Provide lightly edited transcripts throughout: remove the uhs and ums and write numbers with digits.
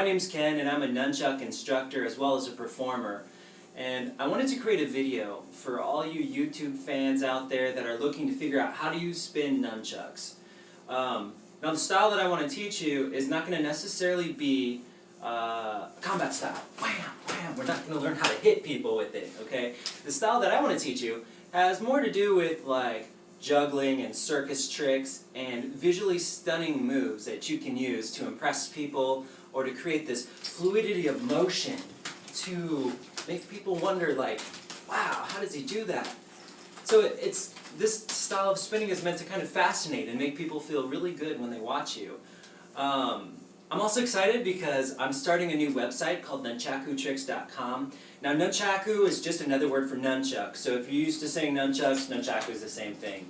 name's Ken, and I'm a nunchuck instructor as well as a performer. And I wanted to create a video for all you YouTube fans out there that are looking to figure out how do you spin nunchucks. Now the style that I want to teach you is not going to necessarily be combat style. Wham, wham. We're not going to learn how to hit people with it, okay? The style that I want to teach you has more to do with like juggling and circus tricks and visually stunning moves that you can use to impress people or to create this fluidity of motion to make people wonder like, wow, how does he do that? So this style of spinning is meant to kind of fascinate and make people feel really good when they watch you. I'm also excited because I'm starting a new website called nunchakutricks.com. Now nunchaku is just another word for nunchuck, so if you're used to saying nunchucks, nunchaku is the same thing.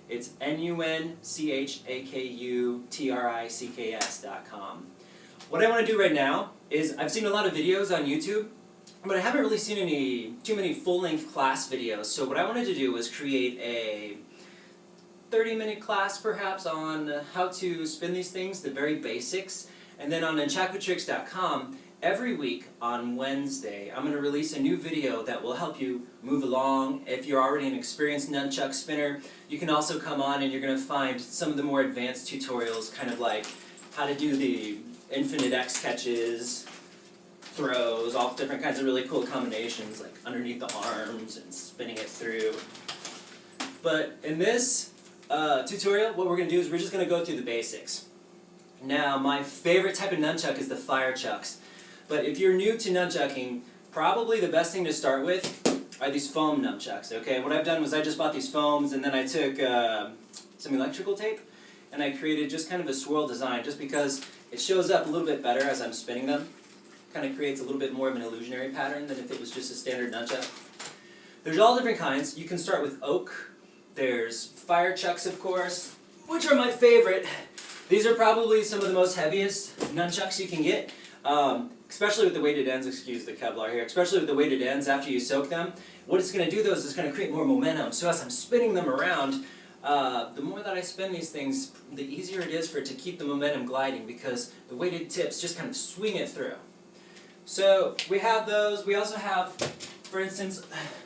It's nunchakutricks.com. What I want to do right now is, I've seen a lot of videos on YouTube, but I haven't really seen too many full-length class videos, so what I wanted to do was create a 30-minute class perhaps on how to spin these things, the very basics. And then on nunchakutricks.com, every week on Wednesday, I'm going to release a new video that will help you move along. If you're already an experienced nunchuck spinner, you can also come on and you're going to find some of the more advanced tutorials, kind of like how to do the infinite X catches, throws, all different kinds of really cool combinations, like underneath the arms and spinning it through. But in this tutorial, what we're going to do is we're just going to go through the basics. Now, my favorite type of nunchuck is the fire chucks. But if you're new to nunchucking, probably the best thing to start with are these foam nunchucks, okay? What I've done was I just bought these foams and then I took some electrical tape and I created just kind of a swirl design just because it shows up a little bit better as I'm spinning them. Kind of creates a little bit more of an illusionary pattern than if it was just a standard nunchuck. There's all different kinds. You can start with oak. There's fire chucks, of course, which are my favorite. These are probably some of the most heaviest nunchucks you can get, especially with the weighted ends, excuse the Kevlar here, especially with the weighted ends after you soak them. What it's going to do though is it's going to create more momentum. So as I'm spinning them around, the more that I spin these things, the easier it is for it to keep the momentum gliding because the weighted tips just kind of swing it through. So we have those. We also have, for instance,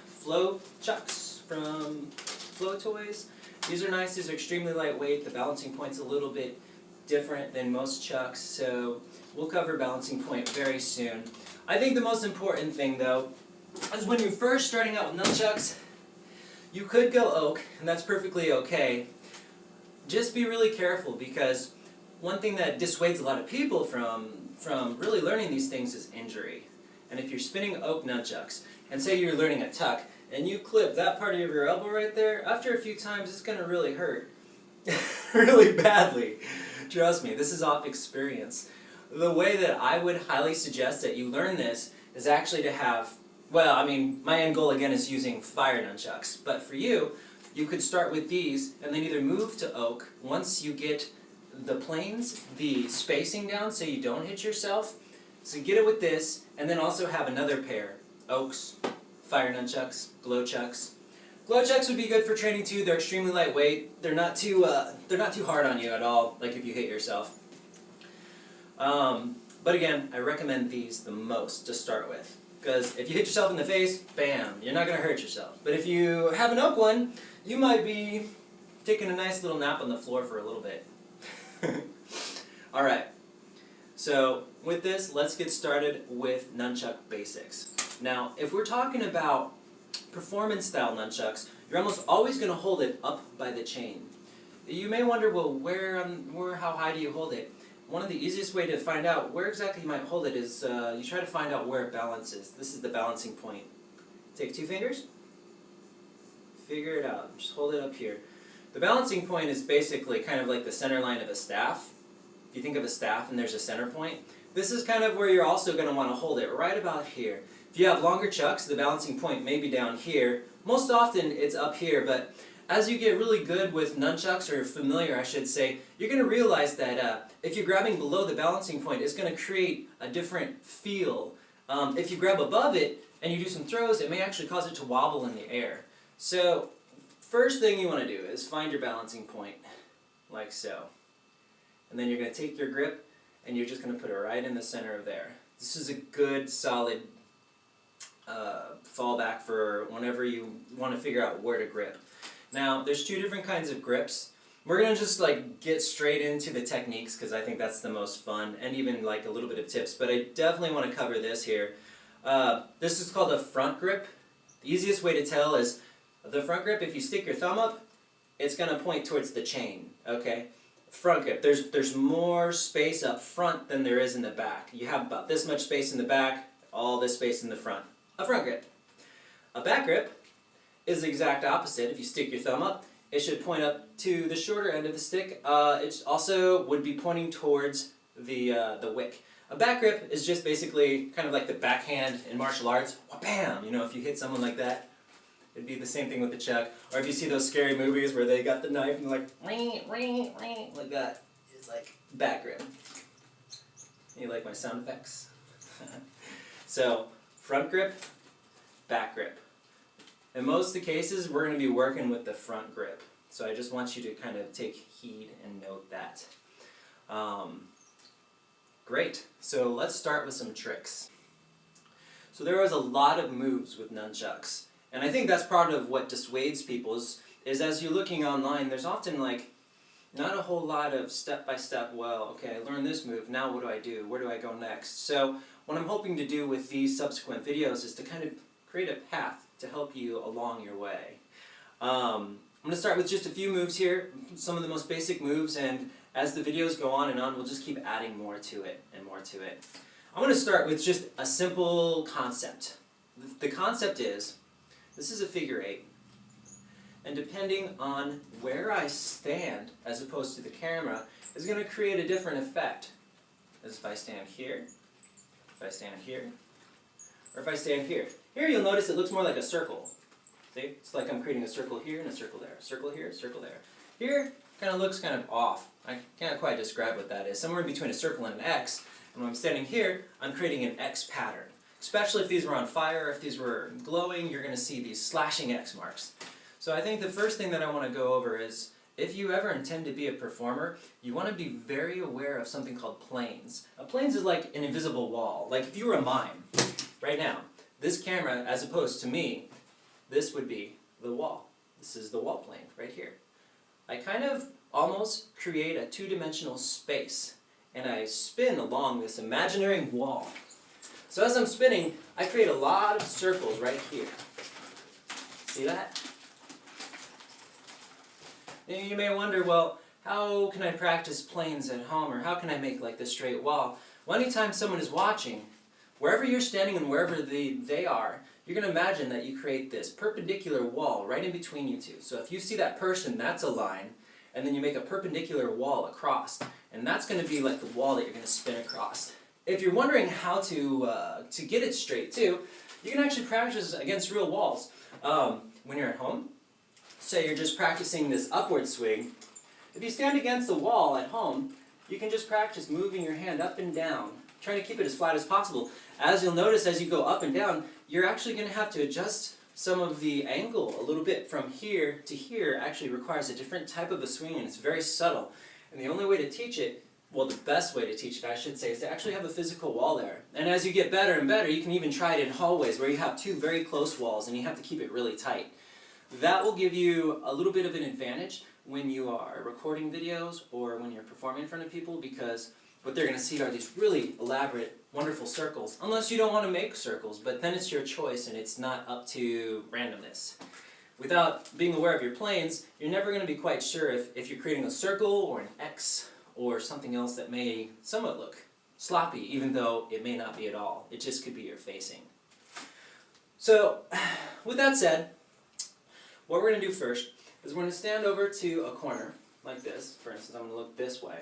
flow chucks from Flow Toys. These are nice. These are extremely lightweight. The balancing point's a little bit different than most chucks, so we'll cover balancing point very soon. I think the most important thing, though, is when you're first starting out with nunchucks, you could go oak, and that's perfectly okay. Just be really careful because one thing that dissuades a lot of people from really learning these things is injury. And if you're spinning oak nunchucks, and say you're learning a tuck, and you clip that part of your elbow right there, after a few times it's going to really hurt. Really badly. Trust me, this is off experience. The way that I would highly suggest that you learn this is actually to have, well, I mean, my end goal again is using fire nunchucks, but for you, you could start with these and then either move to oak once you get the planes, the spacing down so you don't hit yourself. So get it with this, and then also have another pair, oaks, fire nunchucks, glow chucks. Glow chucks would be good for training too. They're extremely lightweight. They're not too hard on you at all, like if you hit yourself. But again, I recommend these the most to start with. Because if you hit yourself in the face, bam, you're not going to hurt yourself. But if you have an oak one, you might be taking a nice little nap on the floor for a little bit. Alright, so with this, let's get started with nunchuck basics. Now, if we're talking about performance style nunchucks, you're almost always going to hold it up by the chain. You may wonder, well, how high do you hold it? One of the easiest way to find out where exactly you might hold it is you try to find out where it balances. This is the balancing point. Take 2 fingers, figure it out, just hold it up here. The balancing point is basically kind of like the center line of a staff. If you think of a staff and there's a center point, this is kind of where you're also going to want to hold it, right about here. If you have longer chucks, the balancing point may be down here. Most often it's up here, but as you get really good with nunchucks, or familiar I should say, you're going to realize that if you're grabbing below the balancing point, it's going to create a different feel. If you grab above it and you do some throws, it may actually cause it to wobble in the air. So first thing you want to do is find your balancing point, like so. And then you're going to take your grip and you're just going to put it right in the center of there. This is a good, solid fallback for whenever you want to figure out where to grip. Now, there's two different kinds of grips. We're going to just like get straight into the techniques because I think that's the most fun, and even like a little bit of tips, but I definitely want to cover this here. This is called a front grip. The easiest way to tell is the front grip, if you stick your thumb up, it's going to point towards the chain, okay? Front grip, there's more space up front than there is in the back. You have about this much space in the back, all this space in the front. A front grip. A back grip is the exact opposite. If you stick your thumb up, it should point up to the shorter end of the stick. It also would be pointing towards the wick. A back grip is just basically kind of like the backhand in martial arts. Wha-bam! You know, if you hit someone like that, it'd be the same thing with the chuck. Or if you see those scary movies where they got the knife and like, ring, ring, ring, like that, it's like back grip. You like my sound effects? So, front grip, back grip. In most of the cases, we're going to be working with the front grip. So I just want you to kind of take heed and note that. Great. So let's start with some tricks. So there was a lot of moves with nunchucks. And I think that's part of what dissuades people is as you're looking online, there's often like not a whole lot of step-by-step, well, okay, I learned this move, now what do I do? Where do I go next? So what I'm hoping to do with these subsequent videos is to kind of create a path to help you along your way. I'm going to start with just a few moves here, some of the most basic moves, and as the videos go on and on, we'll just keep adding more to it and more to it. I'm going to start with just a simple concept. The concept is, this is a figure 8, and depending on where I stand, as opposed to the camera, is going to create a different effect. As if I stand here, if I stand here, or if I stand here. Here you'll notice it looks more like a circle. See? It's like I'm creating a circle here and a circle there. Circle here, circle there. Here, kind of looks kind of off. I can't quite describe what that is. Somewhere in between a circle and an X. And when I'm standing here, I'm creating an X pattern. Especially if these were on fire, if these were glowing, you're going to see these slashing X marks. So I think the first thing that I want to go over is, if you ever intend to be a performer, you want to be very aware of something called planes. A planes is like an invisible wall. Like if you were a mime, right now, this camera, as opposed to me, this would be the wall. This is the wall plane right here. I kind of almost create a two-dimensional space, and I spin along this imaginary wall. So as I'm spinning, I create a lot of circles right here. See that? And you may wonder, well, how can I practice planes at home, or how can I make like this straight wall? Well, anytime someone is watching, wherever you're standing and wherever they are, you're going to imagine that you create this perpendicular wall right in between you two. So if you see that person, that's a line, and then you make a perpendicular wall across, and that's going to be like the wall that you're going to spin across. If you're wondering how to get it straight too, you can actually practice against real walls. When you're at home, say you're just practicing this upward swing, if you stand against the wall at home, you can just practice moving your hand up and down, trying to keep it as flat as possible. As you'll notice as you go up and down, you're actually going to have to adjust some of the angle a little bit from here to here. Actually requires a different type of a swing, and it's very subtle. And the only way to teach it, well, the best way to teach it, I should say, is to actually have a physical wall there. And as you get better and better, you can even try it in hallways where you have two very close walls and you have to keep it really tight. That will give you a little bit of an advantage when you are recording videos or when you're performing in front of people, because what they're going to see are these really elaborate, wonderful circles. Unless you don't want to make circles, but then it's your choice and it's not up to randomness. Without being aware of your planes, you're never going to be quite sure if you're creating a circle or an X or something else that may somewhat look sloppy, even though it may not be at all. It just could be your facing. So, with that said, what we're going to do first is we're going to stand over to a corner, like this. For instance, I'm going to look this way.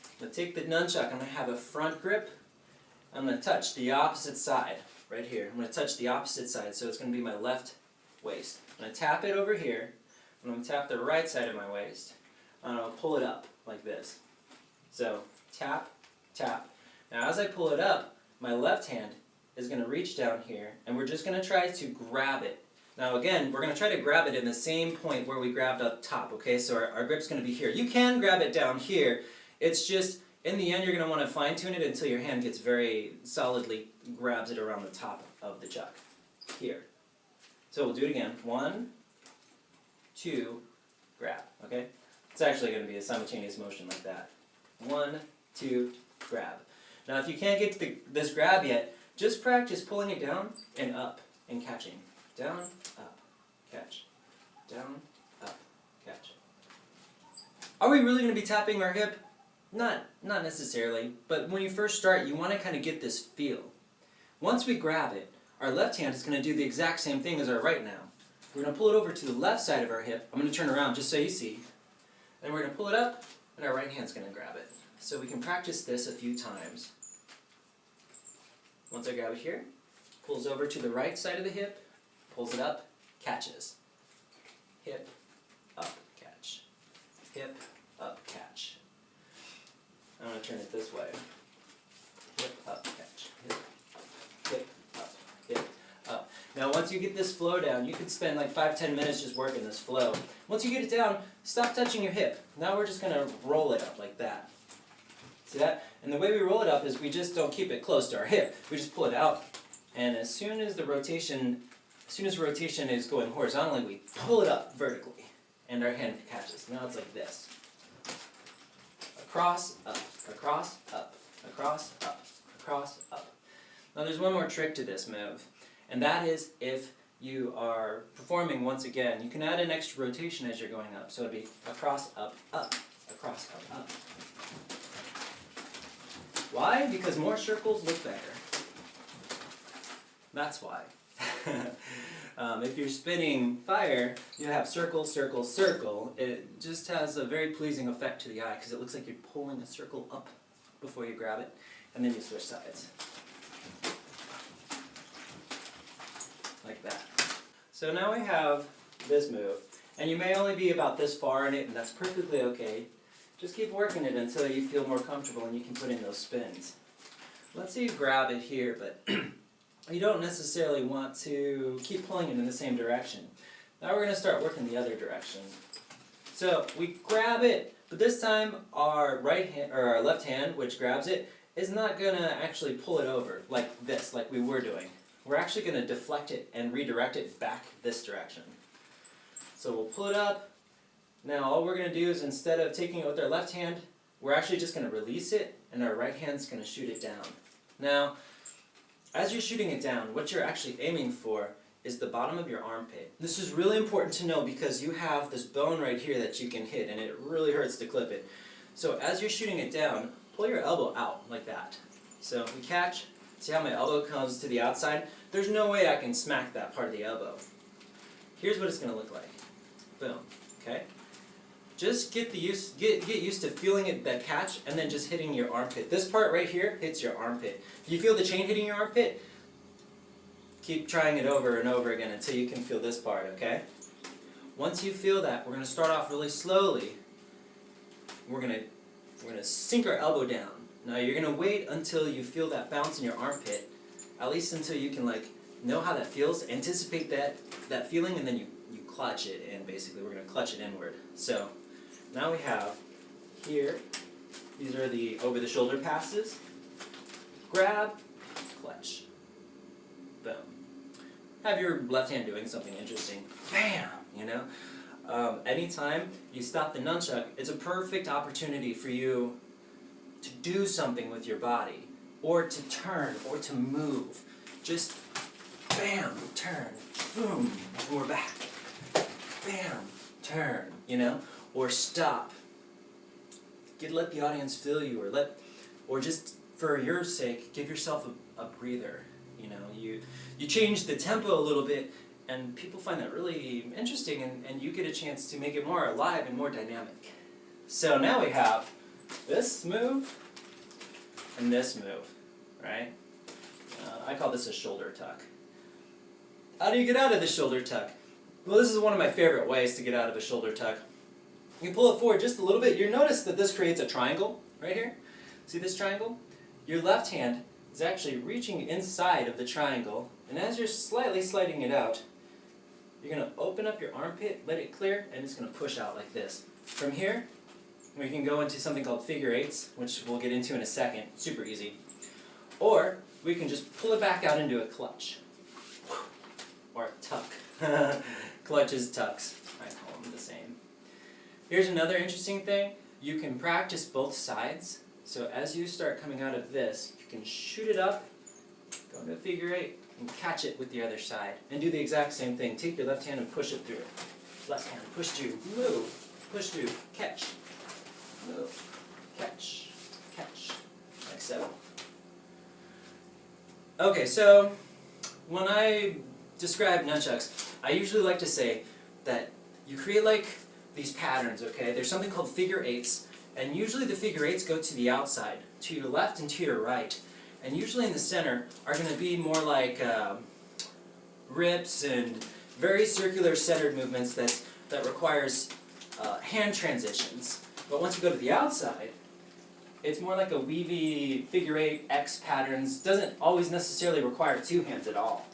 I'm going to take the nunchuck, I'm going to have a front grip. I'm going to touch the opposite side, right here. I'm going to touch the opposite side, so it's going to be my left waist. I'm going to tap it over here. I'm going to tap the right side of my waist. And I'm going to pull it up, like this. So, tap, tap. Now as I pull it up, my left hand is going to reach down here, and we're just going to try to grab it. Now again, we're going to try to grab it in the same point where we grabbed up top, okay? So our grip's going to be here. You can grab it down here. It's just, In the end, you're going to want to fine tune it until your hand gets very solidly, grabs it around the top of the chuck. Here. So we'll do it again. 1, 2, grab, okay? It's actually going to be a simultaneous motion like that. 1, 2, grab. Now if you can't get this grab yet, just practice pulling it down and up and catching. Down, up, catch. Down, up, catch. Are we really going to be tapping our hip? Not necessarily, but when you first start, you want to kind of get this feel. Once we grab it, our left hand is going to do the exact same thing as our right now. We're going to pull it over to the left side of our hip. I'm going to turn around just so you see. Then we're going to pull it up, and our right hand's going to grab it. So we can practice this a few times. Once I grab it here, pulls over to the right side of the hip, pulls it up, catches. Hip, up, catch. Hip, up, catch. I'm going to turn it this way. Hip, up, catch. Hip, up, hip, up, hip, up. Now once you get this flow down, you could spend like 5-10 minutes just working this flow. Once you get it down, stop touching your hip. Now we're just going to roll it up like that. See that? And the way we roll it up is we just don't keep it close to our hip. We just pull it out, and as soon as rotation is going horizontally, we pull it up vertically, and our hand catches. Now it's like this. Across, up, across, up, across, up, across, up. Now there's one more trick to this move, and that is if you are performing once again, you can add an extra rotation as you're going up. So it'd be across, up, across, up, up. Why? Because more circles look better. That's why. If you're spinning fire, you have circle, circle, circle. It just has a very pleasing effect to the eye because it looks like you're pulling a circle up before you grab it, and then you switch sides. Like that. So now we have this move, and you may only be about this far in it, and that's perfectly okay. Just keep working it until you feel more comfortable and you can put in those spins. Let's say you grab it here, but you don't necessarily want to keep pulling it in the same direction. Now we're going to start working the other direction. So we grab it, but this time our right hand, or our left hand, which grabs it, is not going to actually pull it over like this, like we were doing. We're actually going to deflect it and redirect it back this direction. So we'll pull it up. Now all we're going to do is, instead of taking it with our left hand, we're actually just going to release it, and our right hand's going to shoot it down. Now, as you're shooting it down, what you're actually aiming for is the bottom of your armpit. This is really important to know because you have this bone right here that you can hit, and it really hurts to clip it. So as you're shooting it down, pull your elbow out like that. So we catch, see how my elbow comes to the outside? There's no way I can smack that part of the elbow. Here's what it's going to look like. Boom. Okay? Just get used to feeling it, that catch, and then just hitting your armpit. This part right here hits your armpit. If you feel the chain hitting your armpit, keep trying it over and over again until you can feel this part, okay? Once you feel that, we're going to start off really slowly. We're going to sink our elbow down. Now you're going to wait until you feel that bounce in your armpit, at least until you can know how that feels, anticipate that feeling, and then you clutch it, and basically we're going to clutch it inward. So now we have here, these are the over-the-shoulder passes. Grab, clutch, boom. Have your left hand doing something interesting. Bam! You know? Anytime you stop the nunchuck, it's a perfect opportunity for you to do something with your body, or to turn, or to move. Just bam, turn, boom, and we're back. Bam, turn, you know? Or stop. Let the audience feel you, or just for your sake, give yourself a breather. You know, you change the tempo a little bit, and people find that really interesting, and you get a chance to make it more alive and more dynamic. So now we have this move and this move, right? I call this a shoulder tuck. How do you get out of the shoulder tuck? Well, this is one of my favorite ways to get out of a shoulder tuck. You pull it forward just a little bit. You'll notice that this creates a triangle right here. See this triangle? Your left hand is actually reaching inside of the triangle, and as you're slightly sliding it out, you're going to open up your armpit, let it clear, and it's going to push out like this. From here, we can go into something called figure eights, which we'll get into in a second, super easy. Or we can just pull it back out into a clutch, or a tuck. Clutches, tucks, I call them the same. Here's another interesting thing. You can practice both sides. So as you start coming out of this, you can shoot it up, go into a figure eight, and catch it with the other side. And do the exact same thing. Take your left hand and push it through it. Left hand, push through, move, push through, catch, move, catch, catch, like so. Okay, so when I describe nunchucks, I usually like to say that you create like these patterns, okay? There's something called figure eights, and usually the figure eights go to the outside, to your left and to your right. And usually in the center are going to be more like rips and very circular centered movements that requires hand transitions. But once you go to the outside, it's more like a weavy figure eight X patterns. Doesn't always necessarily require two hands at all.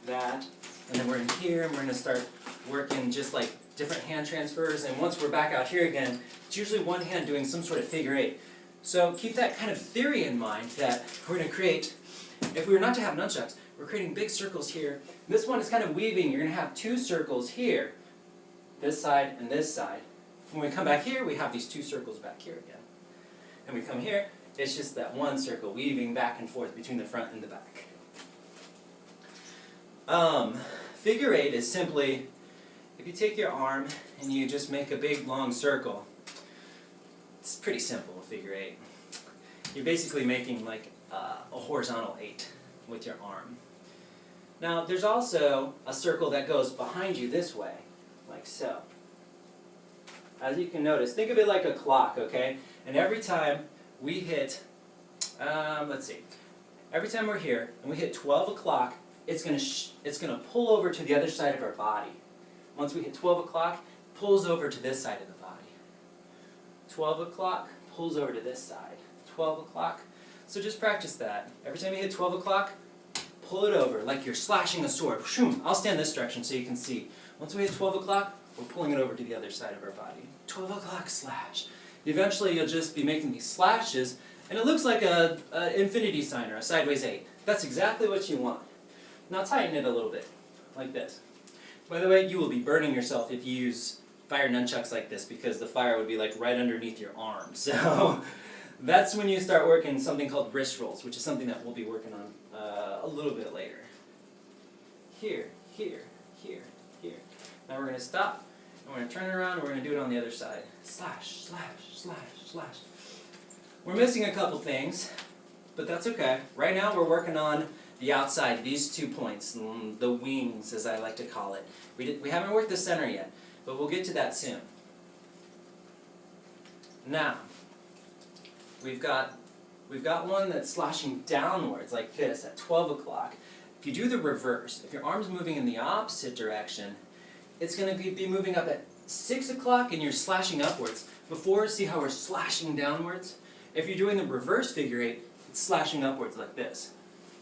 That, and then we're in here and we're going to start working just like different hand transfers. And once we're back out here again, it's usually one hand doing some sort of figure eight. So keep that kind of theory in mind that we're going to create, if we were not to have nunchucks, we're creating big circles here. This one is kind of weaving. You're going to have two circles here, this side and this side. When we come back here, we have these two circles back here again. And we come here, it's just that one circle weaving back and forth between the front and the back. Figure eight is simply, if you take your arm and you just make a big long circle, it's pretty simple, a figure eight. You're basically making like a horizontal eight with your arm. Now there's also a circle that goes behind you this way, like so. As you can notice, think of it like a clock, okay? And every time we hit, let's see, every time we're here and we hit 12 o'clock, it's gonna pull over to the other side of our body. Once we hit 12 o'clock, pulls over to this side of the body. 12 o'clock, pulls over to this side. 12 o'clock. So just practice that. Every time you hit 12 o'clock, pull it over like you're slashing a sword. I'll stand this direction so you can see. Once we hit 12 o'clock, we're pulling it over to the other side of our body. 12 o'clock slash. Eventually you'll just be making these slashes, and it looks like an infinity sign or a sideways 8. That's exactly what you want. Now tighten it a little bit, like this. By the way, you will be burning yourself if you use fire nunchucks like this, because the fire would be like right underneath your arm. So that's when you start working something called wrist rolls, which is something that we'll be working on a little bit later. Here, here, here, here. Now we're going to stop, and we're going to turn it around, and we're going to do it on the other side. Slash, slash, slash, slash. We're missing a couple things, but that's okay. Right now we're working on the outside, these 2 points, the wings as I like to call it. We haven't worked the center yet, but we'll get to that soon. Now, we've got one that's slashing downwards like this at 12 o'clock. If you do the reverse, if your arm's moving in the opposite direction, it's going to be moving up at 6 o'clock and you're slashing upwards. Before, see how we're slashing downwards? If you're doing the reverse figure eight, it's slashing upwards like this.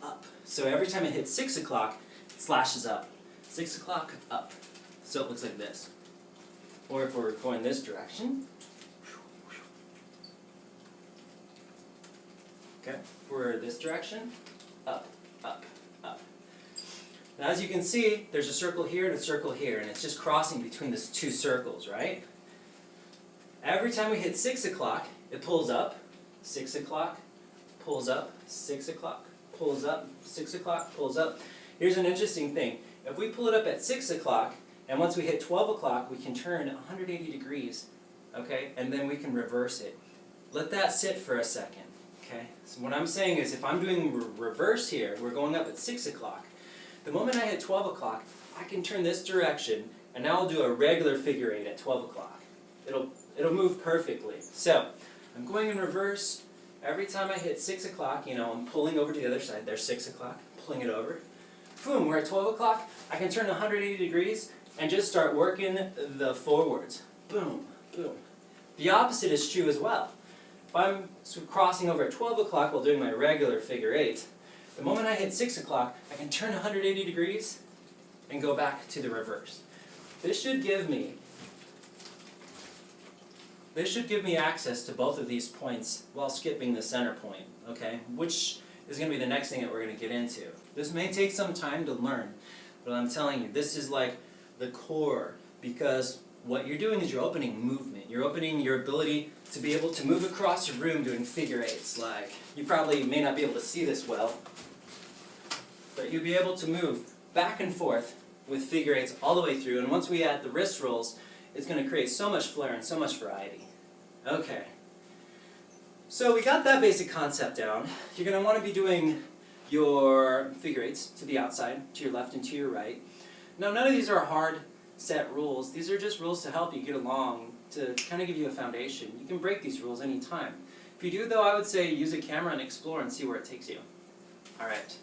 Up. So every time it hits 6 o'clock, it slashes up. 6 o'clock, up. So it looks like this. Or if we're going this direction, okay, for this direction, up, up, up. Now as you can see, there's a circle here and a circle here, and it's just crossing between these two circles, right? Every time we hit 6 o'clock, it pulls up, 6 o'clock, pulls up, 6 o'clock, pulls up, 6 o'clock, pulls up. Here's an interesting thing. If we pull it up at 6 o'clock, and once we hit 12 o'clock, we can turn 180 degrees, okay? And then we can reverse it. Let that sit for a second, okay? So what I'm saying is if I'm doing reverse here, we're going up at 6 o'clock. The moment I hit 12 o'clock, I can turn this direction, and now I'll do a regular figure eight at 12 o'clock. It'll move perfectly. So, I'm going in reverse. Every time I hit 6 o'clock, you know, I'm pulling over to the other side. There's 6 o'clock, pulling it over. Boom, we're at 12 o'clock. I can turn 180 degrees and just start working the forwards. Boom, boom. The opposite is true as well. If I'm crossing over at 12 o'clock while doing my regular figure eight, the moment I hit 6 o'clock, I can turn 180 degrees and go back to the reverse. This should give me This should give me access to both of these points while skipping the center point, okay? Which is going to be the next thing that we're going to get into. This may take some time to learn, but I'm telling you, this is like the core, because what you're doing is you're opening movement. You're opening your ability to be able to move across a room doing figure eights. Like, you probably may not be able to see this well, but you'll be able to move back and forth with figure eights all the way through, and once we add the wrist rolls, it's going to create so much flair and so much variety. Okay. So we got that basic concept down. You're going to want to be doing your figure eights to the outside, to your left and to your right. Now, none of these are hard set rules. These are just rules to help you get along, to kind of give you a foundation. You can break these rules anytime. If you do, though, I would say use a camera and explore and see where it takes you. All right.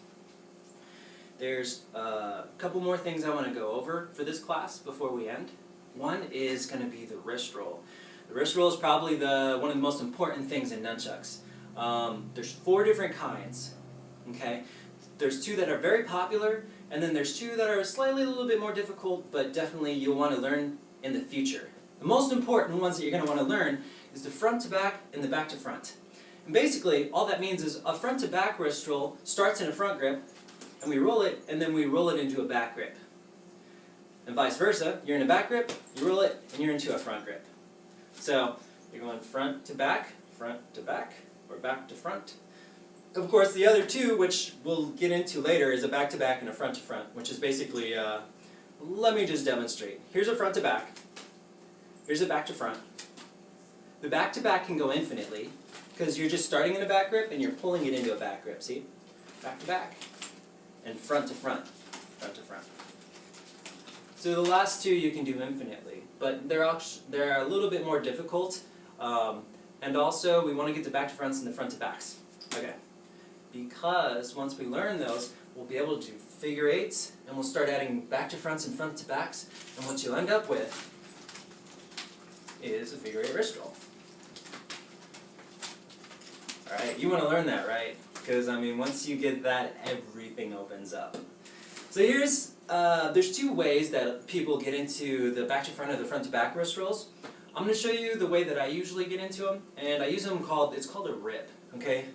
There's a couple more things I want to go over for this class before we end. One is going to be the wrist roll. The wrist roll is probably one of the most important things in nunchucks. There's 4 different kinds. Okay, there's 2 that are very popular, and then there's 2 that are slightly a little bit more difficult, but definitely you'll want to learn in the future. The most important ones that you're going to want to learn is the front to back and the back to front. And basically, all that means is a front to back wrist roll starts in a front grip, and we roll it, and then we roll it into a back grip. And vice versa, you're in a back grip, you roll it, and you're into a front grip. So, you're going front to back, or back to front. Of course, the other 2, which we'll get into later, is a back to back and a front to front, which is basically, let me just demonstrate. Here's a front to back, here's a back to front. The back to back can go infinitely, because you're just starting in a back grip and you're pulling it into a back grip, see? Back to back, and front to front, front to front. So the last 2 you can do infinitely, but they're a little bit more difficult, and also we want to get the back to fronts and the front to backs. Okay, because once we learn those, we'll be able to do figure eights, and we'll start adding back to fronts and front to backs, and what you'll end up with is a figure eight wrist roll. All right, you want to learn that, right? Because I mean, once you get that, everything opens up. So there's 2 ways that people get into the back to front or the front to back wrist rolls. I'm going to show you the way that I usually get into them, and I use them it's called a rip, okay?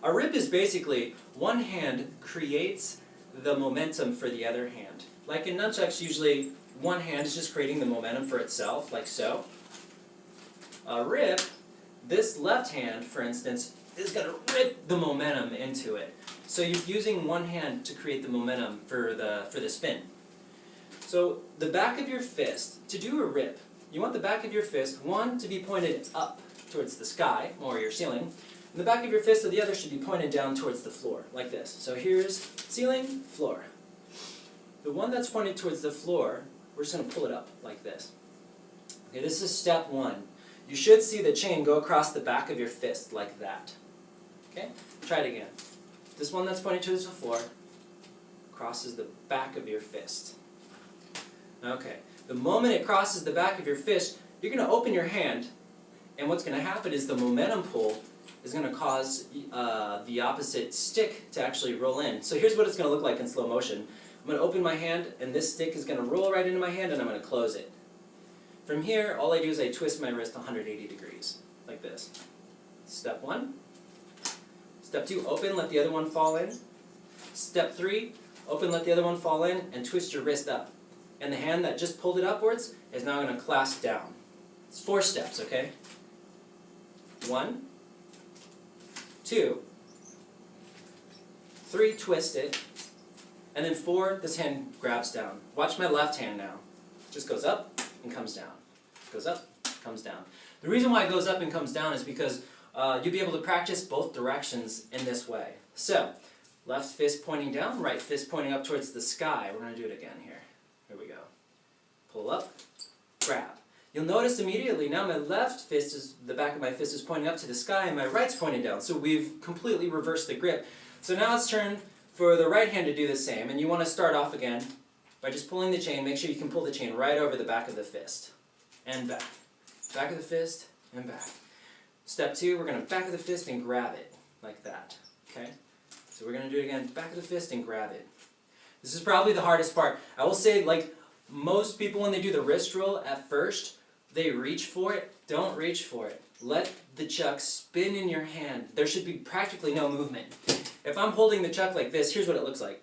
A rip is basically one hand creates the momentum for the other hand. Like in nunchucks, usually one hand is just creating the momentum for itself, like so. A rip, this left hand, for instance, is going to rip the momentum into it. So you're using one hand to create the momentum for the spin. So the back of your fist, to do a rip, you want the back of your fist, one, to be pointed up towards the sky, or your ceiling, and the back of your fist of the other should be pointed down towards the floor, like this. So here's ceiling, floor. The one that's pointed towards the floor, we're just going to pull it up, like this. Okay, this is step 1. You should see the chain go across the back of your fist, like that. Okay? Try it again. This one that's pointing towards the floor crosses the back of your fist. Okay. The moment it crosses the back of your fist, you're going to open your hand, and what's going to happen is the momentum pull is going to cause the opposite stick to actually roll in. So here's what it's going to look like in slow motion. I'm going to open my hand, and this stick is going to roll right into my hand, and I'm going to close it. From here, all I do is I twist my wrist 180 degrees, like this. Step 1. Step 2, open, let the other one fall in. Step 3, open, let the other one fall in, and twist your wrist up. And the hand that just pulled it upwards is now going to clasp down. It's 4 steps, okay? 1, 2, 3, twist it, and then 4, this hand grabs down. Watch my left hand now. It just goes up and comes down. Goes up, comes down. The reason why it goes up and comes down is because you'll be able to practice both directions in this way. So, left fist pointing down, right fist pointing up towards the sky. We're going to do it again here. Here we go. Pull up, grab. You'll notice immediately now my left fist the back of my fist is pointing up to the sky and my right's pointing down. So we've completely reversed the grip. So now it's turn for the right hand to do the same, and you want to start off again by just pulling the chain. Make sure you can pull the chain right over the back of the fist. And back. Back of the fist and back. Step 2, we're going to back of the fist and grab it, like that. Okay? So we're going to do it again, back of the fist and grab it. This is probably the hardest part. I will say, like most people when they do the wrist roll at first, they reach for it, don't reach for it. Let the chuck spin in your hand. There should be practically no movement. If I'm holding the chuck like this, here's what it looks like.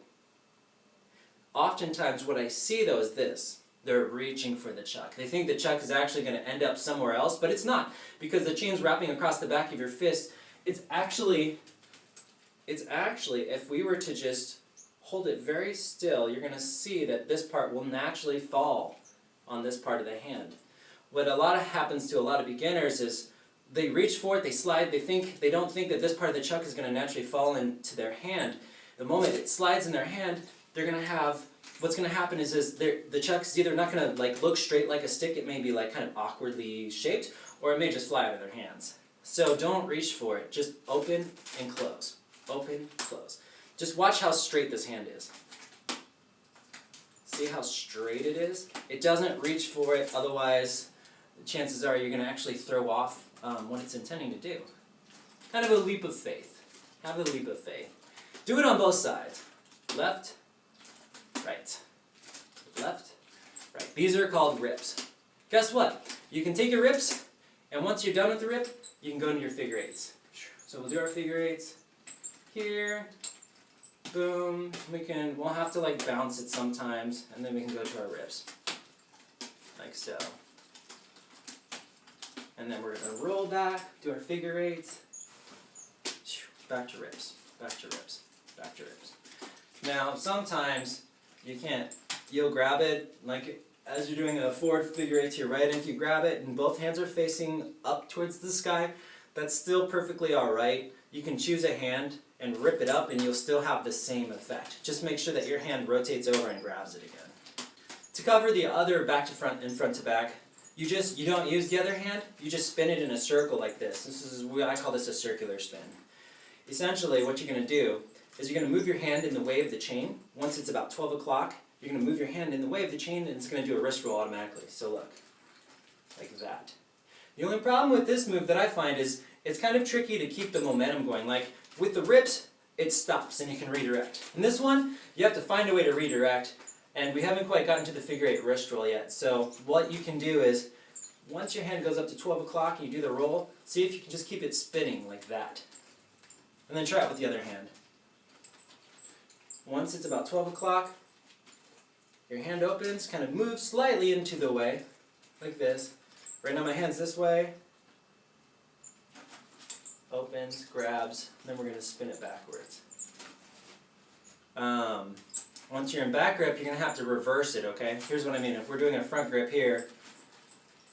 Oftentimes what I see though is this. They're reaching for the chuck. They think the chuck is actually going to end up somewhere else, but it's not, because the chain's wrapping across the back of your fist. It's actually, if we were to just hold it very still, you're going to see that this part will naturally fall on this part of the hand. What happens to a lot of beginners is they reach for it, they slide, they don't think that this part of the chuck is going to naturally fall into their hand. The moment it slides in their hand, they're going to have, what's going to happen is the chuck is either not going to like look straight like a stick, it may be like kind of awkwardly shaped, or it may just fly out of their hands. So don't reach for it, just open and close. Open, close. Just watch how straight this hand is. See how straight it is? It doesn't reach for it, otherwise the chances are you're going to actually throw off what it's intending to do. Kind of a leap of faith. Have a leap of faith. Do it on both sides. Left, right. Left, right. These are called rips. Guess what? You can take your rips, and once you're done with the rip, you can go into your figure eights. So we'll do our figure eights here. Boom. We'll have to like bounce it sometimes, and then we can go to our rips. Like so. And then we're going to roll back, do our figure eights. Back to rips, back to rips, back to rips. Now, sometimes you can't, you'll grab it, like as you're doing a forward figure eight to your right, and if you grab it and both hands are facing up towards the sky, that's still perfectly alright. You can choose a hand and rip it up and you'll still have the same effect. Just make sure that your hand rotates over and grabs it again. To cover the other back to front and front to back, you don't use the other hand, you just spin it in a circle like this. I call this a circular spin. Essentially what you're going to do is you're going to move your hand in the way of the chain. Once it's about 12 o'clock, you're going to move your hand in the way of the chain and it's going to do a wrist roll automatically. So look, like that. The only problem with this move that I find is it's kind of tricky to keep the momentum going. Like with the rips, it stops and you can redirect. In this one, you have to find a way to redirect, and we haven't quite gotten to the figure eight wrist roll yet. So what you can do is, once your hand goes up to 12 o'clock and you do the roll, see if you can just keep it spinning like that. And then try it with the other hand. Once it's about 12 o'clock, your hand opens, kind of moves slightly into the way, like this. Right now my hand's this way. Opens, grabs, then we're going to spin it backwards. Once you're in back grip, you're going to have to reverse it, okay? Here's what I mean. If we're doing a front grip here,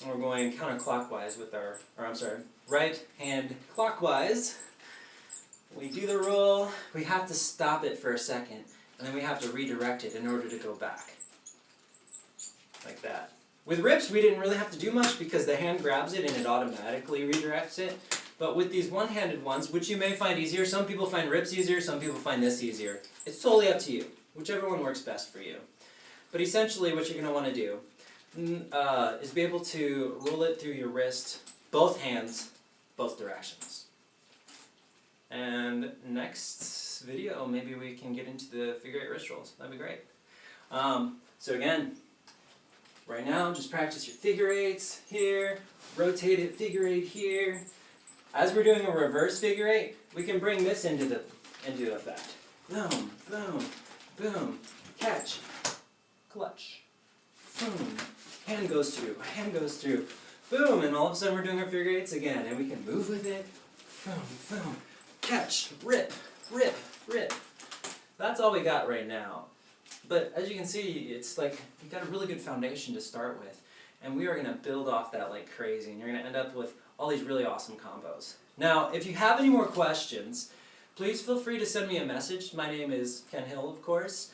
and we're going counterclockwise with right hand clockwise, we do the roll, we have to stop it for a second, and then we have to redirect it in order to go back. Like that. With rips, we didn't really have to do much because the hand grabs it and it automatically redirects it. But with these one-handed ones, which you may find easier, some people find rips easier, some people find this easier. It's totally up to you, whichever one works best for you. But essentially what you're going to want to do is be able to roll it through your wrist, both hands, both directions. And next video, maybe we can get into the figure eight wrist rolls. That'd be great. So again, right now, just practice your figure eights here, rotate it, figure eight here. As we're doing a reverse figure eight, we can bring this into effect. Boom, boom, boom, catch, clutch, boom, hand goes through, boom, and all of a sudden we're doing our figure eights again, and we can move with it, boom, boom, catch, rip, rip, rip. That's all we got right now. But as you can see, it's like you've got a really good foundation to start with, and we are going to build off that like crazy, and you're going to end up with all these really awesome combos. Now, if you have any more questions, please feel free to send me a message. My name is Ken Hill, of course.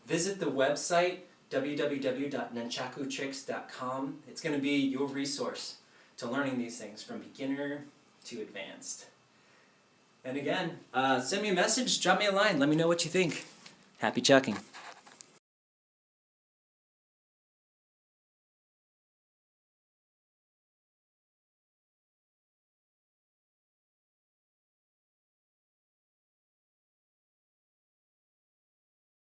Visit the website, www.nunchakutricks.com. It's going to be your resource to learning these things from beginner to advanced. And again, send me a message, drop me a line, let me know what you think. Happy chucking.